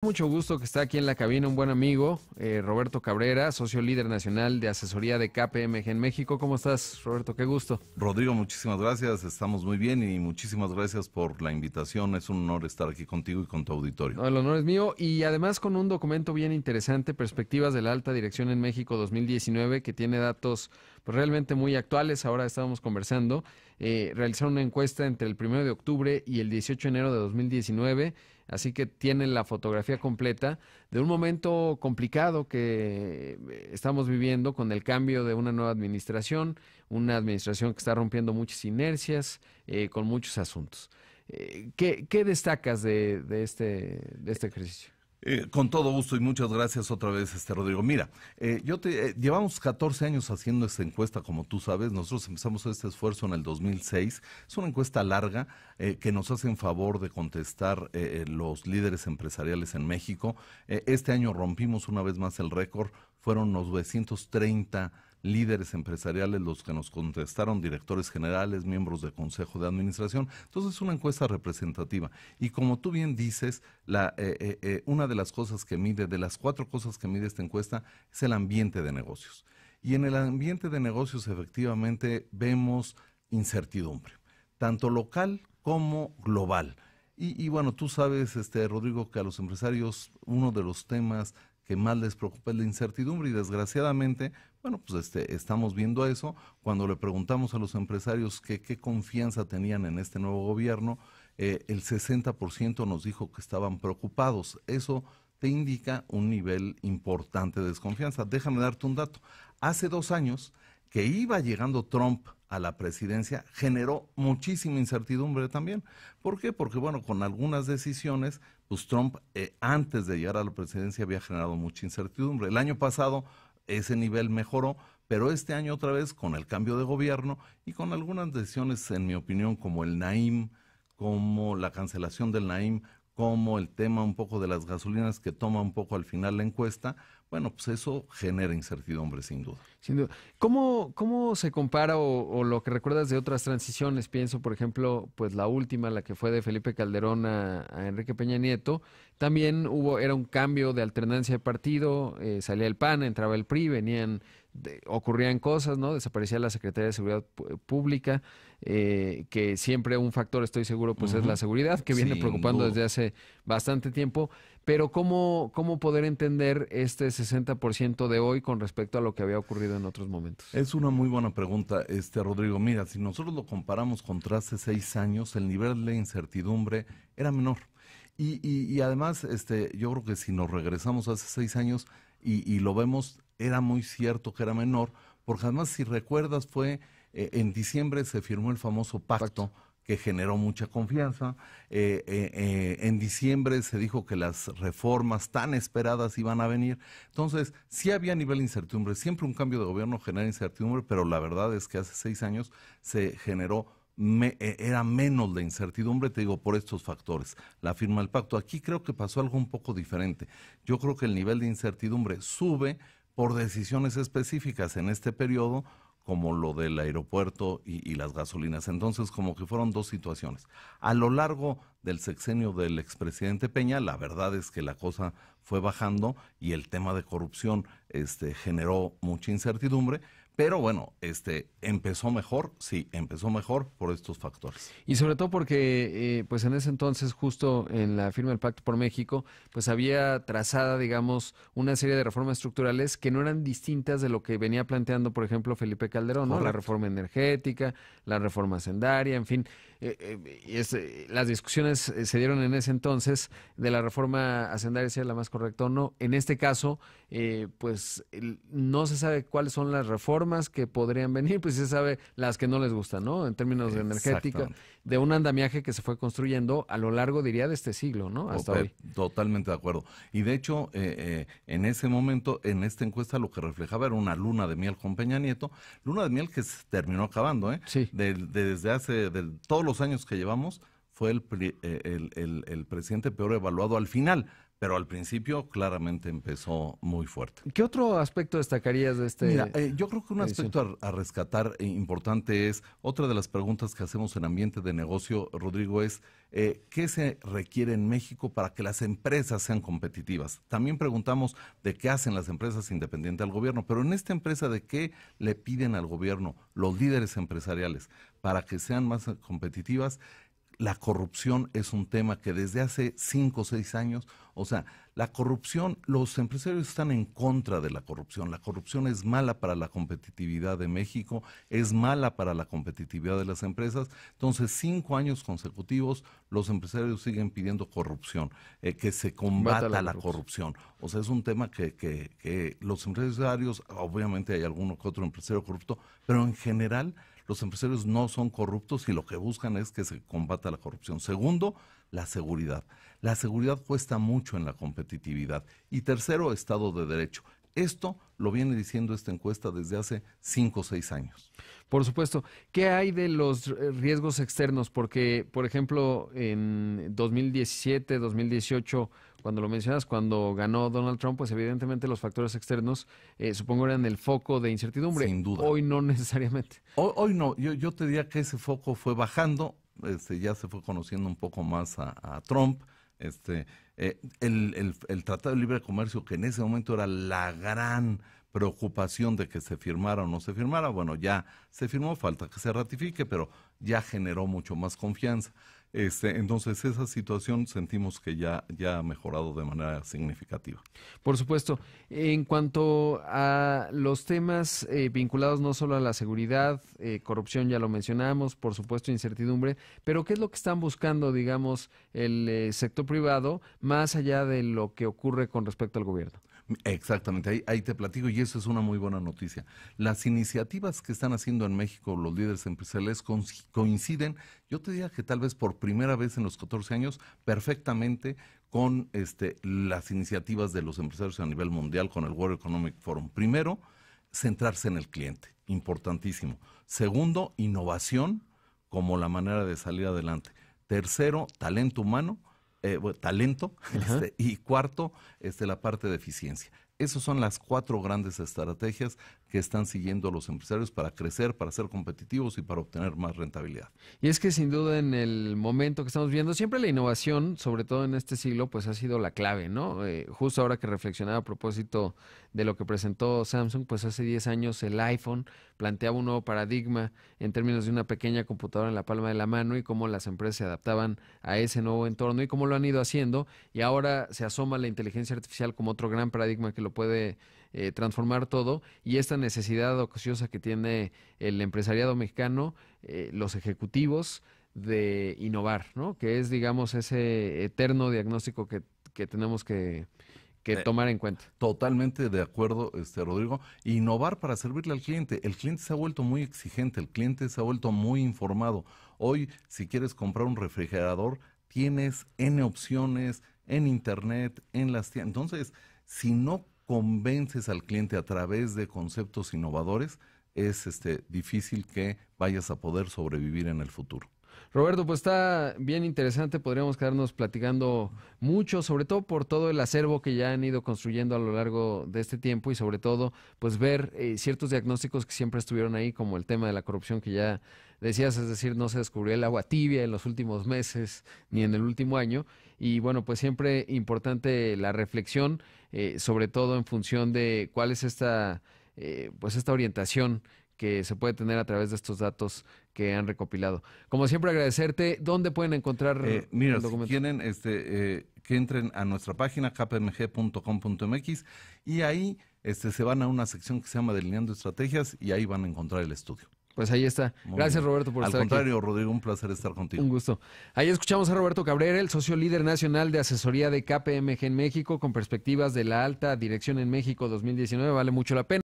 Mucho gusto que está aquí en la cabina un buen amigo, Roberto Cabrera, socio líder nacional de asesoría de KPMG en México. ¿Cómo estás, Roberto? Qué gusto. Rodrigo, muchísimas gracias, estamos muy bien y muchísimas gracias por la invitación. Es un honor estar aquí contigo y con tu auditorio. No, el honor es mío y además con un documento bien interesante, Perspectivas de la Alta Dirección en México 2019, que tiene datos pues, realmente muy actuales. Ahora estábamos conversando, realizaron una encuesta entre el 1 de octubre y el 18 de enero de 2019, así que tienen la fotografía completa de un momento complicado que estamos viviendo con el cambio de una nueva administración, una administración que está rompiendo muchas inercias, con muchos asuntos. ¿Qué destacas de este ejercicio? Con todo gusto y muchas gracias otra vez, Rodrigo. Mira, llevamos 14 años haciendo esta encuesta, como tú sabes. Nosotros empezamos este esfuerzo en el 2006. Es una encuesta larga que nos hace en favor de contestar los líderes empresariales en México. Este año rompimos una vez más el récord. Fueron 930 líderes empresariales los que nos contestaron, directores generales, miembros del Consejo de Administración. Entonces es una encuesta representativa. Y como tú bien dices, una de las cosas que mide, de las 4 cosas que mide esta encuesta, es el ambiente de negocios. Y en el ambiente de negocios efectivamente vemos incertidumbre, tanto local como global. Y bueno, tú sabes, Rodrigo, que a los empresarios uno de los temas que más les preocupa es la incertidumbre y desgraciadamente, bueno, pues estamos viendo eso. Cuando le preguntamos a los empresarios qué confianza tenían en este nuevo gobierno, el 60% nos dijo que estaban preocupados. Eso te indica un nivel importante de desconfianza. Déjame darte un dato. Hace 2 años que iba llegando Trump a la presidencia, generó muchísima incertidumbre también. ¿Por qué? Porque, bueno, con algunas decisiones, pues Trump antes de llegar a la presidencia había generado mucha incertidumbre. El año pasado ese nivel mejoró, pero este año otra vez con el cambio de gobierno y con algunas decisiones, en mi opinión, como el Naim, como la cancelación del Naim, como el tema un poco de las gasolinas que toma un poco al final la encuesta, bueno, pues eso genera incertidumbre sin duda. Sin duda. ¿Cómo se compara o lo que recuerdas de otras transiciones? Pienso, por ejemplo, pues la última, la que fue de Felipe Calderón a Enrique Peña Nieto. También era un cambio de alternancia de partido, salía el PAN, entraba el PRI, ocurrían cosas, ¿no? Desaparecía la Secretaría de Seguridad Pública, que siempre un factor, estoy seguro, pues es la seguridad, que viene Sin preocupando duda. desde hace bastante tiempo. Pero ¿cómo poder entender este 60% de hoy con respecto a lo que había ocurrido en otros momentos? Es una muy buena pregunta, Rodrigo. Mira, si nosotros lo comparamos contra hace 6 años, el nivel de incertidumbre era menor. Y además, yo creo que si nos regresamos hace 6 años y lo vemos, era muy cierto que era menor, porque además, si recuerdas, fue en diciembre se firmó el famoso pacto que generó mucha confianza. En diciembre se dijo que las reformas tan esperadas iban a venir. Entonces, sí había nivel de incertidumbre. Siempre un cambio de gobierno genera incertidumbre, pero la verdad es que hace 6 años se generó, era menos la incertidumbre, te digo, por estos factores. La firma del pacto. Aquí creo que pasó algo un poco diferente. Yo creo que el nivel de incertidumbre sube por decisiones específicas en este periodo, como lo del aeropuerto y las gasolinas. Entonces, como que fueron 2 situaciones. A lo largo del sexenio del expresidente Peña, la verdad es que la cosa fue bajando y el tema de corrupción generó mucha incertidumbre, pero bueno, empezó mejor, sí, empezó mejor por estos factores. Y sobre todo porque, pues en ese entonces, justo en la firma del Pacto por México, pues había trazada, digamos, una serie de reformas estructurales que no eran distintas de lo que venía planteando, por ejemplo, Felipe Calderón, ¿no? La Correcto. reforma energética, la reforma hacendaria, en fin. Las discusiones se dieron en ese entonces de la reforma hacendaria, si era la más correcta o no. En este caso, pues no se sabe cuáles son las reformas que podrían venir, pues se sabe las que no les gustan, ¿no? En términos de energética, Exactamente. de un andamiaje que se fue construyendo a lo largo, diría, de este siglo, ¿no? Hasta hoy. Totalmente de acuerdo. Y de hecho, en ese momento, en esta encuesta, lo que reflejaba era una luna de miel con Peña Nieto, luna de miel que se terminó acabando, ¿eh? Sí. Desde hace, todos los años que llevamos, fue el presidente peor evaluado al final, pero al principio claramente empezó muy fuerte. ¿Qué otro aspecto destacarías de este? Mira, yo creo que un aspecto a rescatar importante es, otra de las preguntas que hacemos en ambiente de negocio, Rodrigo, es ¿qué se requiere en México para que las empresas sean competitivas? También preguntamos de qué hacen las empresas independientes al gobierno, pero en esta empresa, ¿de qué le piden al gobierno los líderes empresariales para que sean más competitivas? La corrupción es un tema que desde hace 5 o 6 años, o sea, la corrupción, los empresarios están en contra de la corrupción. La corrupción es mala para la competitividad de México, es mala para la competitividad de las empresas. Entonces, 5 años consecutivos, los empresarios siguen pidiendo corrupción, que se combata la corrupción. O sea, es un tema que los empresarios, obviamente hay alguno que otro empresario corrupto, pero en general los empresarios no son corruptos y lo que buscan es que se combata la corrupción. Segundo, la seguridad. La seguridad cuesta mucho en la competitividad. Y tercero, Estado de Derecho. Esto lo viene diciendo esta encuesta desde hace 5 o 6 años. Por supuesto. ¿Qué hay de los riesgos externos? Porque, por ejemplo, en 2017, 2018, cuando lo mencionas, cuando ganó Donald Trump, pues evidentemente los factores externos, supongo, eran el foco de incertidumbre. Sin duda. Hoy no necesariamente. Hoy no. Yo te diría que ese foco fue bajando. Ya se fue conociendo un poco más a Trump. El Tratado de Libre Comercio, que en ese momento era la gran preocupación de que se firmara o no se firmara, bueno, ya se firmó, falta que se ratifique, pero ya generó mucho más confianza. Entonces esa situación sentimos que ya ha mejorado de manera significativa. Por supuesto. En cuanto a los temas vinculados no solo a la seguridad, corrupción ya lo mencionamos, por supuesto incertidumbre, pero ¿qué es lo que están buscando, digamos, el sector privado más allá de lo que ocurre con respecto al gobierno? Exactamente, ahí te platico y eso es una muy buena noticia. Las iniciativas que están haciendo en México los líderes empresariales coinciden, yo te diría que tal vez por primera vez en los 14 años, perfectamente con las iniciativas de los empresarios a nivel mundial, con el World Economic Forum. Primero, centrarse en el cliente, importantísimo. Segundo, innovación como la manera de salir adelante. Tercero, talento humano. Talento, y cuarto, la parte de eficiencia. Esas son las 4 grandes estrategias que están siguiendo los empresarios para crecer, para ser competitivos y para obtener más rentabilidad. Y es que sin duda en el momento que estamos viendo, siempre la innovación, sobre todo en este siglo, pues ha sido la clave, ¿no? Justo ahora que reflexionaba a propósito de lo que presentó Samsung, pues hace 10 años el iPhone planteaba un nuevo paradigma en términos de una pequeña computadora en la palma de la mano y cómo las empresas se adaptaban a ese nuevo entorno y cómo lo han ido haciendo. Y ahora se asoma la inteligencia artificial como otro gran paradigma que lo puede transformar todo, y esta necesidad ociosa que tiene el empresariado mexicano, los ejecutivos, de innovar, ¿no? Que es, digamos, ese eterno diagnóstico que tenemos que tomar en cuenta. Totalmente de acuerdo, Rodrigo. Innovar para servirle al cliente. El cliente se ha vuelto muy exigente, el cliente se ha vuelto muy informado. Hoy, si quieres comprar un refrigerador, tienes N opciones en internet, en las tiendas. Entonces, si no convences al cliente a través de conceptos innovadores, es difícil que vayas a poder sobrevivir en el futuro. Roberto, pues está bien interesante, podríamos quedarnos platicando mucho, sobre todo por todo el acervo que ya han ido construyendo a lo largo de este tiempo y sobre todo pues ver ciertos diagnósticos que siempre estuvieron ahí, como el tema de la corrupción que ya decías, es decir, no se descubrió el agua tibia en los últimos meses ni en el último año, y bueno, pues siempre importante la reflexión, sobre todo en función de cuál es esta orientación que se puede tener a través de estos datos que han recopilado. Como siempre, agradecerte. ¿Dónde pueden encontrar mira, el documento? Si quieren, que entren a nuestra página kpmg.com.mx y ahí se van a una sección que se llama Delineando Estrategias y ahí van a encontrar el estudio. Pues ahí está. Gracias, Roberto, por estar aquí. Al contrario, Rodrigo, un placer estar contigo. Un gusto. Ahí escuchamos a Roberto Cabrera, el socio líder nacional de asesoría de KPMG en México, con perspectivas de la alta dirección en México 2019. Vale mucho la pena.